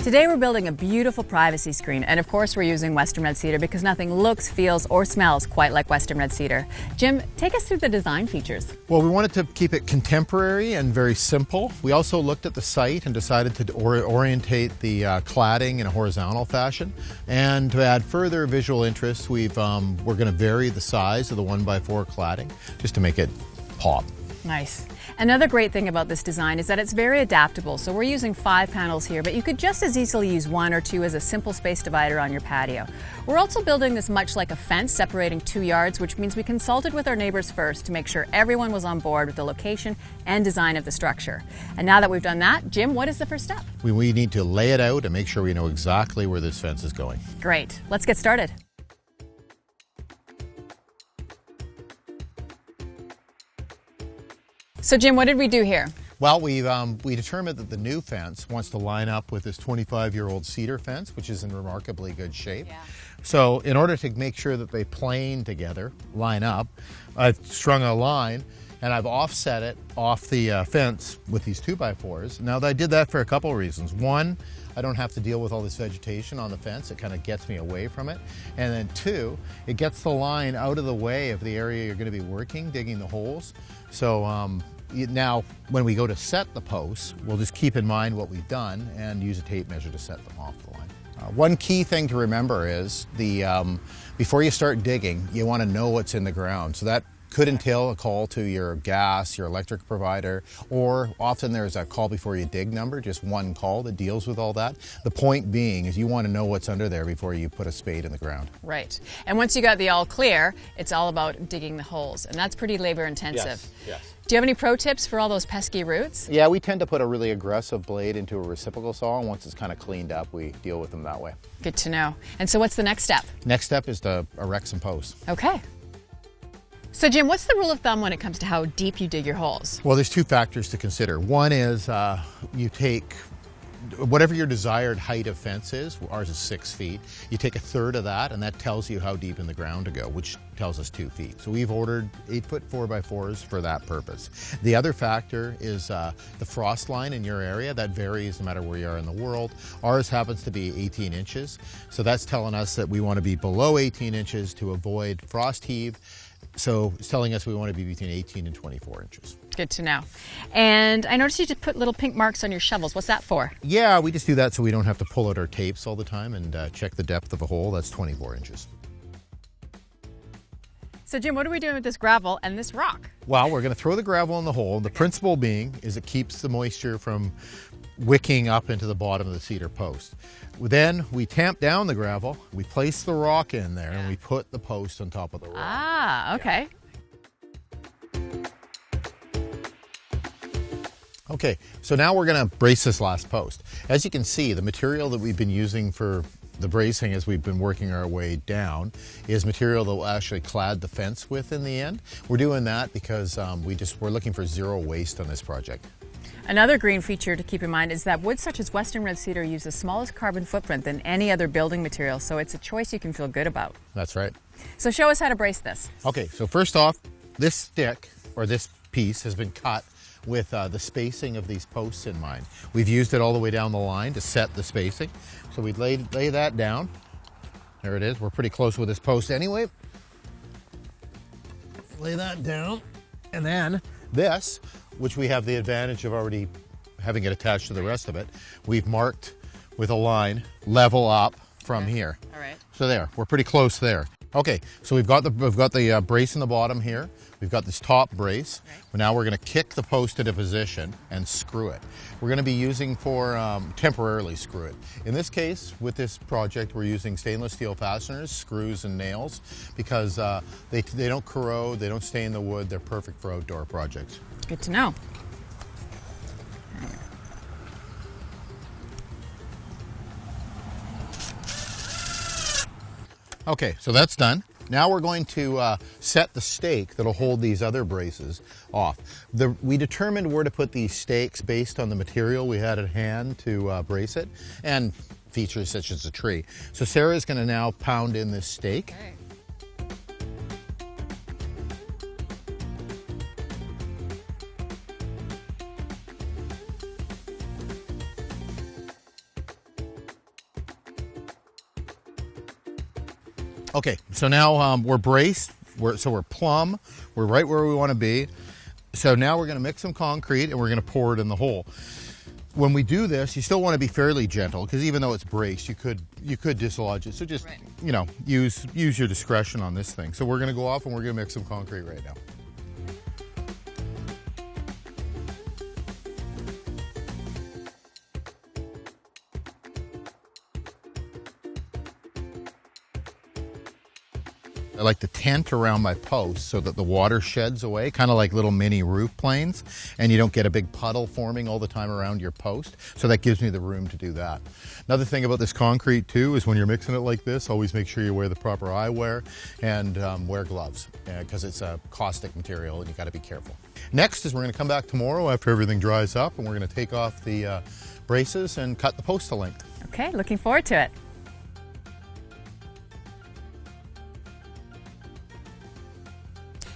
Today we're building a beautiful privacy screen, and of course we're using Western Red Cedar because nothing looks, feels, or smells quite like Western Red Cedar. Jim, take us through the design features. Well, we wanted to keep it contemporary and very simple. We also looked at the site and decided to orientate the cladding in a horizontal fashion. And to add further visual interest, we're going to vary the size of the 1x4 cladding just to make it pop. Nice. Another great thing about this design is that it's very adaptable. So we're using 5 panels here, but you could just as easily use 1 or 2 as a simple space divider on your patio. We're also building this much like a fence separating 2 yards, which means we consulted with our neighbors first to make sure everyone was on board with the location and design of the structure. And now that we've done that, Jim, what is the first step? We need to lay it out and make sure we know exactly where this fence is going. Great. Let's get started. So Jim, what did we do here? Well, we determined that the new fence wants to line up with this 25-year-old cedar fence, which is in remarkably good shape. Yeah. So in order to make sure that they plane together, line up, I've strung a line and I've offset it off the fence with these 2x4s. Now, I did that for a couple of reasons. One, I don't have to deal with all this vegetation on the fence. It kind of gets me away from it. And then 2, it gets the line out of the way of the area you're going to be working, digging the holes. So now when we go to set the posts, we'll just keep in mind what we've done and use a tape measure to set them off the line. One key thing to remember is before you start digging, you want to know what's in the ground. So that could entail a call to your gas, your electric provider, or often there's a call before you dig number, just one call that deals with all that. The point being is you want to know what's under there before you put a spade in the ground. Right. And once you got the all clear, it's all about digging the holes, and that's pretty labor intensive. Yes. Do you have any pro tips for all those pesky roots? Yeah, we tend to put a really aggressive blade into a reciprocal saw, and once it's kind of cleaned up, we deal with them that way. Good to know. And so what's the next step? Next step is to erect some posts. Okay. So Jim, what's the rule of thumb when it comes to how deep you dig your holes? Well, there's 2 factors to consider. One is you take whatever your desired height of fence is. Ours is 6 feet. You take 1/3 of that, and that tells you how deep in the ground to go, which tells us 2 feet. So we've ordered 8-foot 4x4s for that purpose. The other factor is the frost line in your area. That varies no matter where you are in the world. Ours happens to be 18 inches. So that's telling us that we want to be below 18 inches to avoid frost heave. So it's telling us we want to be between 18 and 24 inches. Good to know. And I noticed you just put little pink marks on your shovels. What's that for? Yeah, we just do that so we don't have to pull out our tapes all the time and check the depth of a hole. That's 24 inches. So Jim, what are we doing with this gravel and this rock? Well, we're going to throw the gravel in the hole. The principle being is it keeps the moisture from wicking up into the bottom of the cedar post. Then we tamp down the gravel, we place the rock in there, and we put the post on top of the rock. Ah, okay. Okay, so now we're going to brace this last post. As you can see, the material that we've been using for the bracing as we've been working our way down is material that will actually clad the fence with in the end. We're doing that because we're looking for 0 waste on this project. Another green feature to keep in mind is that wood such as Western Red Cedar uses the smallest carbon footprint than any other building material, so it's a choice you can feel good about. That's right. So show us how to brace this. Okay, so first off, this stick, or this piece, has been cut with the spacing of these posts in mind. We've used it all the way down the line to set the spacing. So we'd lay that down. There it is. We're pretty close with this post anyway. Lay that down. And then this, which we have the advantage of already having it attached to the rest of it, we've marked with a line level up from here. All right. So there, we're pretty close there. Okay, so we've got the brace in the bottom here. We've got this top brace. Right. Now we're going to kick the post into position and screw it. We're going to be using temporarily screw it. In this case, with this project, we're using stainless steel fasteners, screws and nails, because they don't corrode, they don't stain the wood, they're perfect for outdoor projects. Good to know. Okay, so that's done. Now we're going to set the stake that'll hold these other braces off. We determined where to put these stakes based on the material we had at hand to brace it and features such as a tree. So Sarah's going to now pound in this stake. Okay. Okay, so now we're braced, we're plumb, we're right where we want to be. So now we're going to mix some concrete and we're going to pour it in the hole. When we do this, you still want to be fairly gentle because even though it's braced, you could dislodge it. So just, you know, use your discretion on this thing. So we're going to go off and we're going to mix some concrete right now. I like to tent around my posts so that the water sheds away, kind of like little mini roof planes, and you don't get a big puddle forming all the time around your post. So that gives me the room to do that. Another thing about this concrete too is when you're mixing it like this, always make sure you wear the proper eyewear and wear gloves because it's a caustic material and you got to be careful. Next is we're going to come back tomorrow after everything dries up and we're going to take off the braces and cut the post to length. Okay, looking forward to it.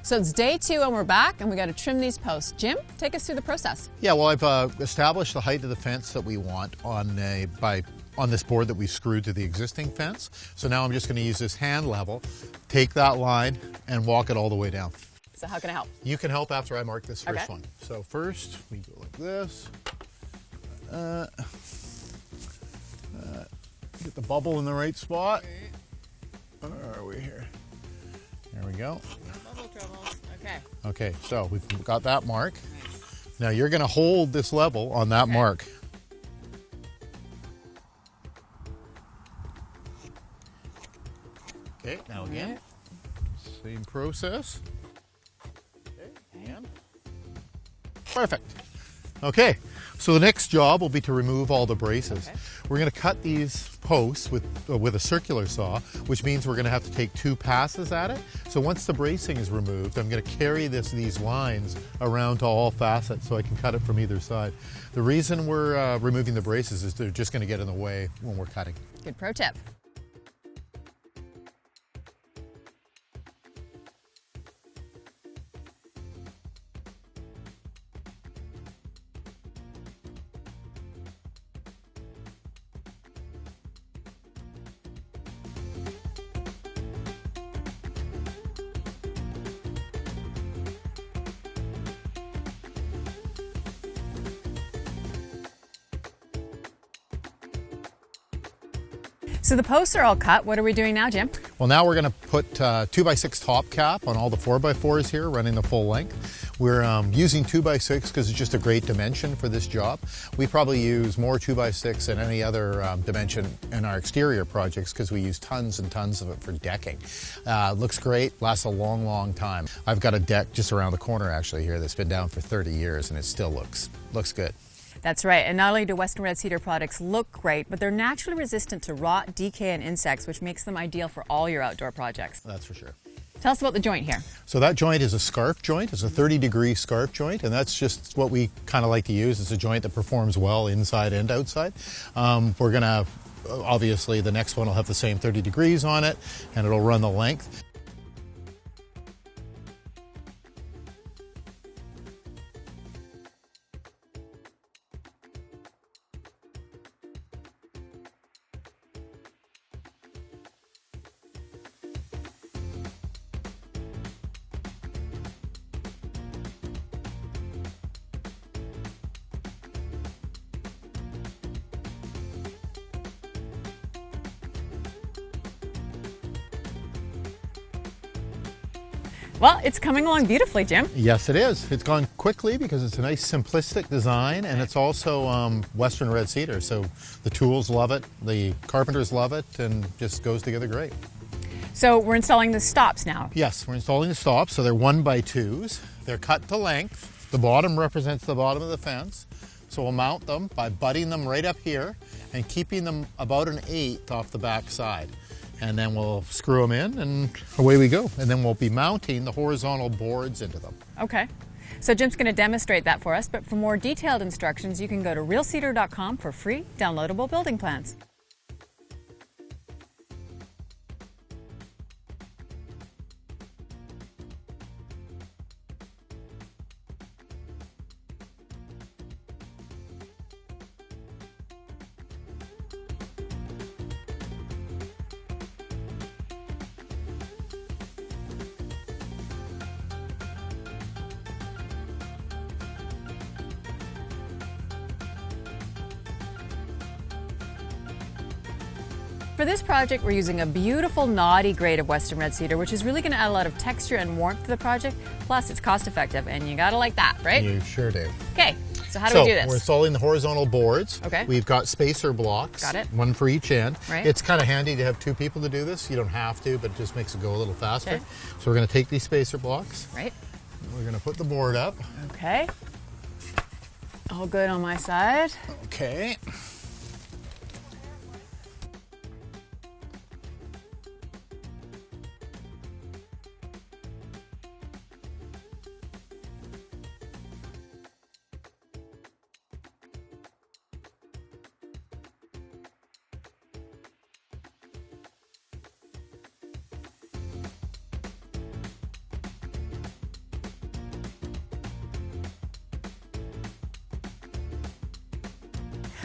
So it's day 2 and we're back and we got to trim these posts. Jim, take us through the process. Yeah, well, I've established the height of the fence that we want on this board that we screwed to the existing fence. So now I'm just going to use this hand level, take that line and walk it all the way down. So how can I help? You can help after I mark this first Okay. one. So first we go like this. Get the bubble in the right spot. Where are we here? There we go. Bubble trouble. Okay. Okay, so we've got that mark. Now you're going to hold this level on that mark. Okay, now again, same process. Okay, and perfect. Okay, so the next job will be to remove all the braces. Okay. We're going to cut these posts with a circular saw, which means we're going to have to take 2 passes at it. So once the bracing is removed, I'm going to carry these lines around to all facets so I can cut it from either side. The reason we're removing the braces is they're just going to get in the way when we're cutting. Good pro tip. So the posts are all cut. What are we doing now, Jim? Well, now we're going to put 2x6 top cap on all the 4x4s here, running the full length. We're using 2x6 because it's just a great dimension for this job. We probably use more 2x6 than any other dimension in our exterior projects because we use tons and tons of it for decking. Looks great, lasts a long, long time. I've got a deck just around the corner actually here that's been down for 30 years and it still looks good. That's right, and not only do Western Red Cedar products look great, but they're naturally resistant to rot, decay, and insects, which makes them ideal for all your outdoor projects. That's for sure. Tell us about the joint here. So that joint is a scarf joint. It's a 30-degree scarf joint, and that's just what we kind of like to use. It's a joint that performs well inside and outside. We're going to, obviously, the next one will have the same 30 degrees on it, and it'll run the length. Well, it's coming along beautifully, Jim. Yes, it is. It's gone quickly because it's a nice simplistic design and it's also Western Red Cedar. So the tools love it, the carpenters love it, and just goes together great. So we're installing the stops now. Yes, we're installing the stops. So they're 1x2s. They're cut to length. The bottom represents the bottom of the fence. So we'll mount them by butting them right up here and keeping them about 1/8 off the back side. And then we'll screw them in and away we go. And then we'll be mounting the horizontal boards into them. Okay. So Jim's going to demonstrate that for us, but for more detailed instructions, you can go to realcedar.com for free downloadable building plans. For this project, we're using a beautiful knotty grade of Western Red Cedar, which is really going to add a lot of texture and warmth to the project. Plus, it's cost effective, and you gotta like that, right? You sure do. Okay, so how do we do this? We're installing the horizontal boards. Okay. We've got spacer blocks. Got it. One for each end. Right. It's kind of handy to have two people to do this. You don't have to, but it just makes it go a little faster. Okay. So we're going to take these spacer blocks. Right. We're going to put the board up. Okay. All good on my side. Okay.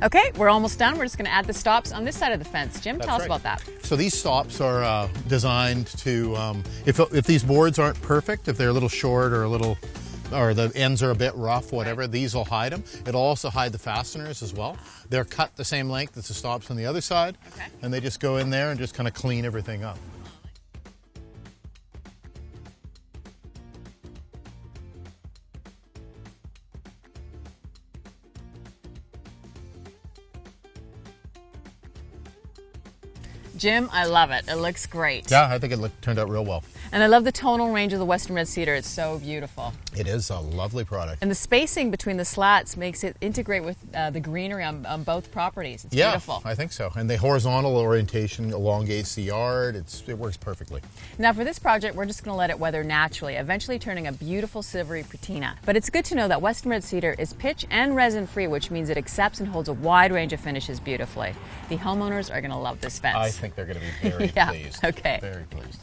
Okay, we're almost done. We're just going to add the stops on this side of the fence. Jim, tell us right. about that. So these stops are designed to, if these boards aren't perfect, if they're a little short or or the ends are a bit rough, whatever, these will hide them. It'll also hide the fasteners as well. They're cut the same length as the stops on the other side. Okay. And they just go in there and just kind of clean everything up. Jim, I love it. It looks great. Yeah, I think it turned out real well. And I love the tonal range of the Western Red Cedar. It's so beautiful. It is a lovely product. And the spacing between the slats makes it integrate with the greenery on both properties. It's beautiful. I think so. And the horizontal orientation elongates the yard. It works perfectly. Now for this project, we're just going to let it weather naturally, eventually turning a beautiful silvery patina. But it's good to know that Western Red Cedar is pitch and resin free, which means it accepts and holds a wide range of finishes beautifully. The homeowners are going to love this fence. I think they're going to be very yeah. pleased. Okay. Very pleased.